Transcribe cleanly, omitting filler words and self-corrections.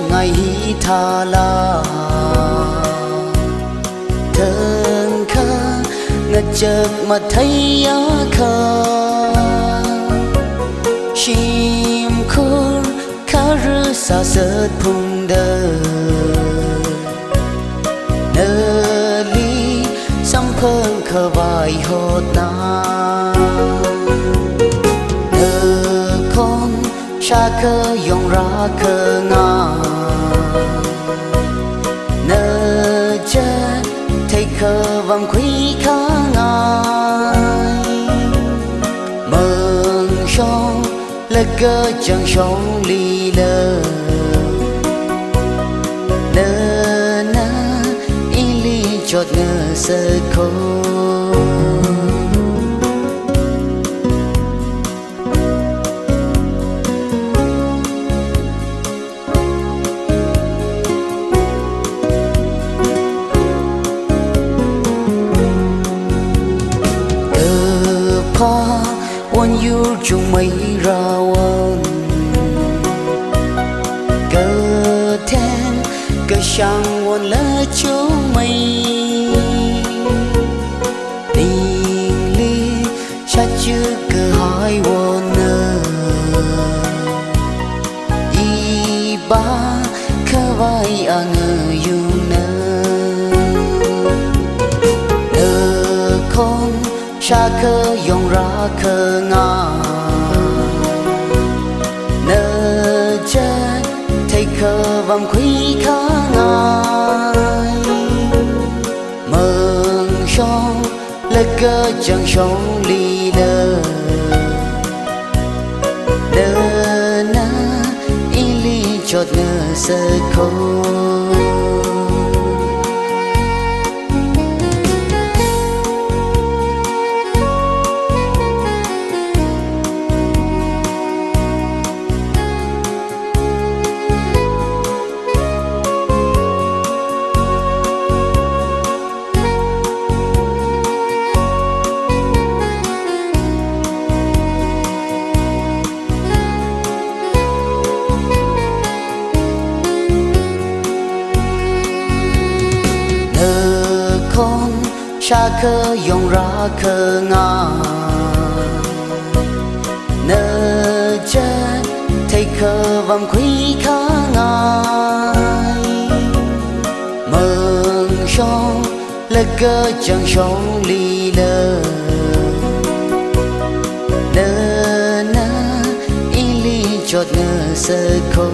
ngày hi tha la thương kha ngất chợt mà thấy á khờ chim khôn khá rư xa sớt phung đờ nơ ly xăm phơn khờ vài hột na nơ con xa khờ dòng ra khờ ngà nơ chết thấy khờ vàng quý khá ngài mừng sông lơ cơ chẳng sông ly lơ nơ na in ly chót ngơ sơ khô quân yêu chung mấy rào ơn cơ thêm cơ sang quân lỡ chú mây tình ly cha chưa cơ hỏi quân nơ y ba khá vai à ngờ dùng nơ nơ con xa khờ dòng ra khờ ngà nơ chết thấy khờ vàng quý khá ngài mừng sông lơ cơ chẳng sông ly lơ nơ na in ly chót ngơ sơ khô xa khờ dòng ra khờ ngà nơ chết thấy khờ vàng quý khá ngài mừng sông lơ cơ chẳng sông ly lơ nơ na in ly chót ngơ sơ khô